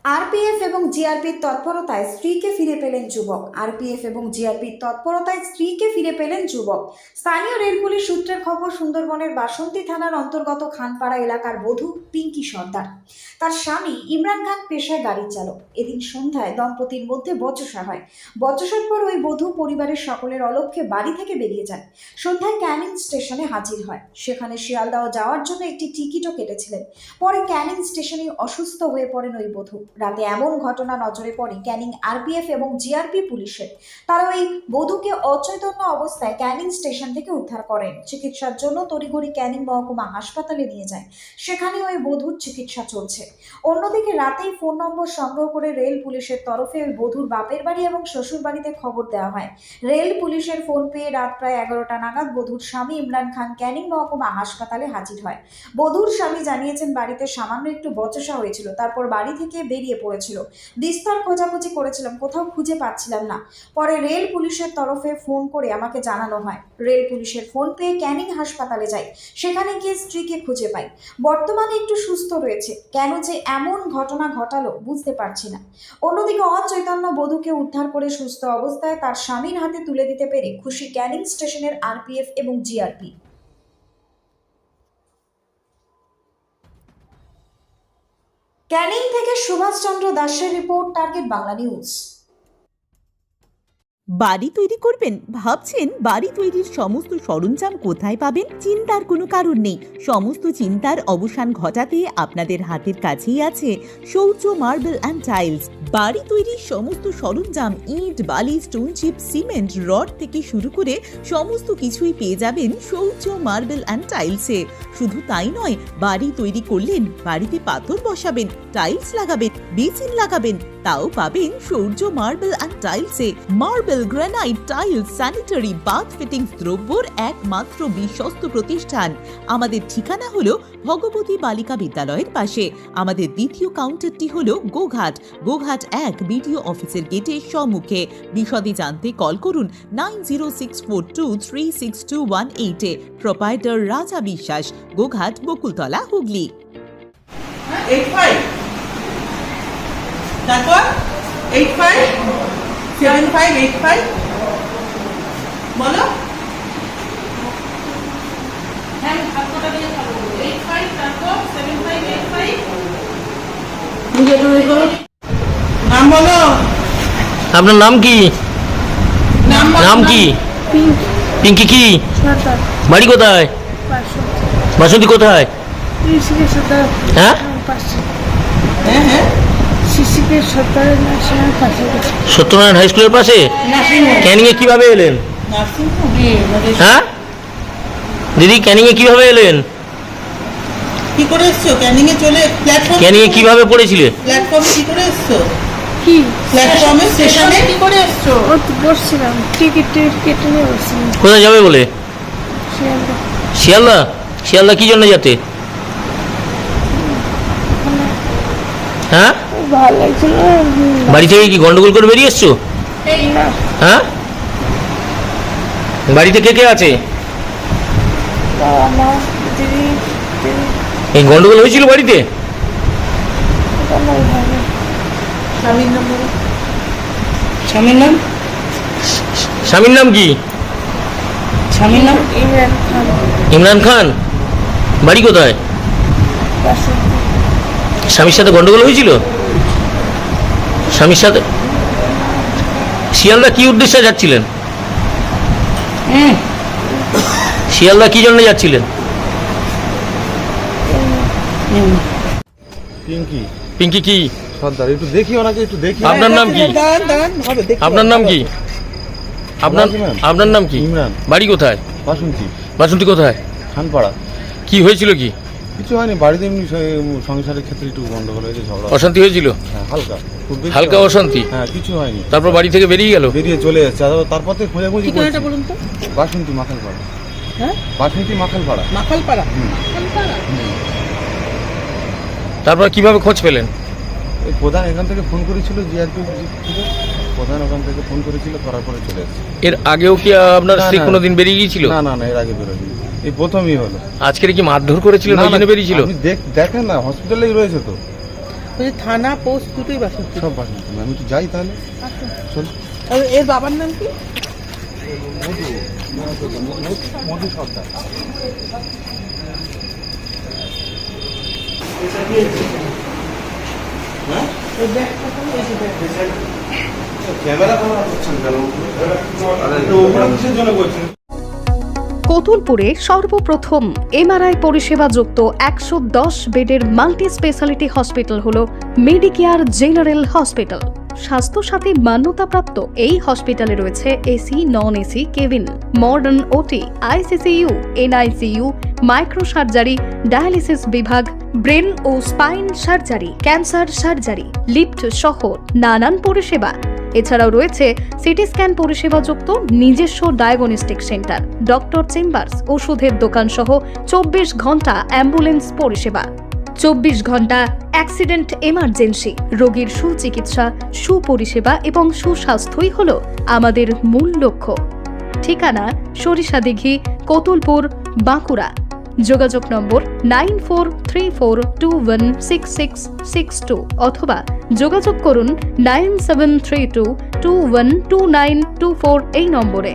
RPF এবং জিআরপির তৎপরতায় স্ত্রীকে ফিরে পেলেন যুবক। আরপিএফ এবং জিআরপির তৎপরতায় স্ত্রীকে ফিরে পেলেন যুবক। স্থানীয় রেল পুলিশ সূত্রের খবর, সুন্দরবনের বাসন্তী থানার অন্তর্গত খানপাড়া এলাকার বধূ পিঙ্কি সর্দার, তার স্বামী ইমরান খান পেশায় গাড়ি চালক। এদিন সন্ধ্যায় দম্পতির মধ্যে বচসা হয়। বচসার পর ওই বধূ পরিবারের সকলের অলক্ষ্যে বাড়ি থেকে বেরিয়ে যান। সন্ধ্যায় ক্যানিং স্টেশনে হাজির হয়। সেখানে শিয়ালদাহ যাওয়ার জন্য একটি টিকিটও কেটেছিলেন। পরে ক্যানিং স্টেশনে অসুস্থ হয়ে পড়েন ওই বধূ। রাতে এমন ঘটনা নজরে পড়ে ক্যানিং আরপিএফ এবং জিআরপি পুলিশের। তারা ওই বধূকে অচৈতন্য অবস্থায় ক্যানিং স্টেশন থেকে উদ্ধার করেন। চিকিৎসার জন্য তড়িঘড়ি ক্যানিং মহকুমা হাসপাতালে নিয়ে যায়। সেখানে ওই বধূর চিকিৎসা চলছে। অন্যদিকে রাতেই ফোন নম্বর সংগ্রহ করে রেল পুলিশের তরফে ওই বধূর বাপের বাড়ি এবং শ্বশুর বাড়িতে খবর দেওয়া হয়। রেল পুলিশের ফোন পেয়ে রাত প্রায় 11টা নাগাদ বধূর স্বামী ইমরান খান ক্যানিং মহকুমা হাসপাতালে হাজির হয়। বধূর স্বামী জানিয়েছেন, বাড়িতে সামান্য একটু বচসা হয়েছিল, তারপর বাড়ি থেকে বেরিয়ে পড়েছিল। বিস্তর খোঁজাখুঁজি করেছিলাম, কোথাও খুঁজে পাচ্ছিলাম না। পরে রেল পুলিশের তরফে ফোন করে আমাকে জানানো হয়। রেল পুলিশের ফোন পেয়ে ক্যানিং হাসপাতালে যাই। সেখানে গিয়ে স্ত্রীকে খুঁজে পাই। বর্তমানে একটু সুস্থ রয়েছে। কেন যে এমন ঘটনা ঘটালো বুঝতে পারছি না। অন্যদিকে অচৈতন্য বধূকে উদ্ধার করে সুস্থ অবস্থায় তার স্বামীর হাতে তুলে দিতে পেরে খুশি ক্যানিং স্টেশনের আরপিএফ এবং জিআরপি। ক্যানিং থেকে সুভাষচন্দ্র দাসের রিপোর্ট, টার্গেট বাংলা নিউজ। বাড়ি তৈরি করবেন? ভাবছেন বাড়ি তৈরির সমস্ত সরঞ্জাম কোথায় পাবেন? চিন্তার কোনো কারণ নেই। সমস্ত চিন্তার অবসান ঘটাতে আপনাদের হাতের কাছেই আছে শৌর্য মার্বেল অ্যান্ড টাইলস। বাড়ি তৈরির সমস্ত সরঞ্জাম, ইট, বালি, স্টোন চিপ, সিমেন্ট, রড থেকে শুরু করে সমস্ত কিছুই পেয়ে যাবেন শৌর্য মার্বেল অ্যান্ড টাইলসে। শুধু তাই নয়, বাড়ি তৈরি করলেন, বাড়িতে পাথর বসাবেন, টাইলস লাগাবেন, বেসিন লাগাবেন, তাও পাবেন শৌর্য মার্বেল অ্যান্ড টাইলসে। Marble, granite, tiles, sanitary, bath fittings দ্রব্যর একমাত্র বিশ্বস্ত প্রতিষ্ঠান। আমাদের ঠিকানা হলো ভগবতী বালিকা বিদ্যালয়ের পাশে। আমাদের দ্বিতীয় কাউন্টারটি হলো গোঘাট 1 বিডিও অফিসের গেটের সম্মুখে। বিশদে জানতে কল করুন 9064236218 এ। প্রোপাইটার রাজা বিশ্বাস, গোঘাট, বকুলতলা, হুগলি। 85 তারপর 85 7585 বলো। হ্যাঁ, আপনারা দিয়ে খাবো 85 তারপর 7585 নিজে ধরে করো। নাম বলো। আপনার নাম কি? নাম কি? পিঙ্কি কি? বাড়ি কোথায়? বাসন্তী কোথায়? হ্যাঁ হ্যাঁ হ্যাঁ সত্যনারায়ণ হাই স্কুলের পাশে। ক্যানিং এ কিভাবে এলেন? হ্যাঁ দিদি, ক্যানিং এ কিভাবে এলেন? কি করে এসছো? ক্যানিং এ চলে প্ল্যাটফর্ম। ক্যানিং এ কিভাবে পড়েছিলে? প্ল্যাটফর্মে কি করে এসছো? কি প্ল্যাটফর্মে স্টেশনে কি করে এসছো? ও তো বসছিলাম, টিকিট কেটে নিয়ে বসছিলাম। কোথায় যাবে বলে? শিয়ালদা। শিয়ালদা? শিয়ালদা কি জন্য যেতে? হ্যাঁ, ভালো লাগছিল না। বাড়ি থেকে কি গন্ডগোল করে বেরিয়ে এসছো? না, হ্যাঁ, বাড়িতে কে কে আছে? বাবা, মা, দিদি, এই গন্ডগোল হয়েছিল বাড়িতে? স্বামীর নাম বলো। স্বামীর নাম? স্বামীর নাম কি? স্বামীর নাম ইমরান খান। ইমরান খান। বাড়ি কোথায়? বাসন্তী। স্বামীর সাথে গন্ডগোল হয়েছিল? স্বামীর সাথে? শিয়ালদা কি উদ্দেশ্যে যাচ্ছিলেন? শিয়ালদা কি জন্য যাচ্ছিলেন? পিঙ্কি পিঙ্কি কি সর্দার, একটু দেখি ওনাকে, একটু দেখি। আপনার নাম কি? দাঁড়ান হবে দেখি। আপনার নাম কি? আপনার আপনার নাম কি? ইমরান। বাড়ি কোথায়? বাসন্তী বাসন্তী কোথায়? খানপাড়া। কি হয়েছিল? কি কিছু হয়নি, বাড়িতে এমনি সংসারের ক্ষেত্রে একটু গন্ডগোল হয়েছে, ঝগড়া। অশান্তি হয়েছিল? হ্যাঁ, হালকা, খুব বেশি হালকা হয়নি। অশান্তি? হ্যাঁ, কিছু হয়নি। তারপর বাড়ি থেকে বেরিয়ে গেল? বেরিয়ে চলে এসেছে। তারপর থেকে খোঁজাখুঁজি ঠিকানাটা বলুন তো। বাসন্তী মাখালপাড়া। হ্যাঁ, বাসন্তী মাখালপাড়া। মাখালপাড়া। মাখালপাড়া। তারপর কিভাবে খোঁজ পেলেন? এই প্রধান এখান থেকে ফোন করেছিল, জিআরপি প্রধান ওখান থেকে ফোন করেছিল, করার পরে চলে এসেছে। এর আগেও কি আপনার না, স্ত্রী না। কোনোদিন বেরিয়ে গিয়েছিল? না না না, এর আগে বেরোয়নি, এই প্রথমই হলো। আজকের কি মারধর করেছিল? না, ওই জন্য না, বেরিয়েছিল? আপনি দেখেন না, হসপিটালেই রয়েছে তো। বলছি থানা পোস্ট দুটোই বাসন্তী। সব বাসন্তী। আমি তো যাই তাহলে চল। আর এর বাবার নাম কি? মধু সর্দার। এই ব্যাগটা কোন এই ব্যাগ? ক্যামেরা করা করছেন কেন? জন্য বলছেন। কতুলপুরে সর্বপ্রথম এমআরআই পরিষেবাযুক্ত 110 বেডের মাল্টি স্পেশালিটি হসপিটাল হল মেডিকেয়ার জেনারেল হসপিটাল। স্বাস্থ্যসাথী মান্যতাপ্রাপ্ত এই হসপিটালে রয়েছে AC, non AC cabin, modern OT, ICCU, NICU, micro surgery, dialysis বিভাগ, ব্রেন ও spine surgery, cancer surgery, lift সহ নানান পরিষেবা। এছাড়াও রয়েছে সিটি স্ক্যান পরিষেবাযুক্ত নিজস্ব ডায়াগনস্টিক সেন্টার, ডক্টর চেম্বার্স, ওষুধের দোকান সহ 24 ঘন্টা অ্যাম্বুলেন্স পরিষেবা, 24 ঘন্টা অ্যাক্সিডেন্ট এমার্জেন্সি। রোগীর সুচিকিৎসা, সুপরিষেবা এবং সুস্বাস্থ্যই হল আমাদের মূল লক্ষ্য। ঠিকানা সরিষাদিঘি, কতুলপুর, বাঁকুড়া। যোগাযোগ নম্বর 9434216662 অথবা যোগাযোগ করুন 9732212924 এই নম্বরে।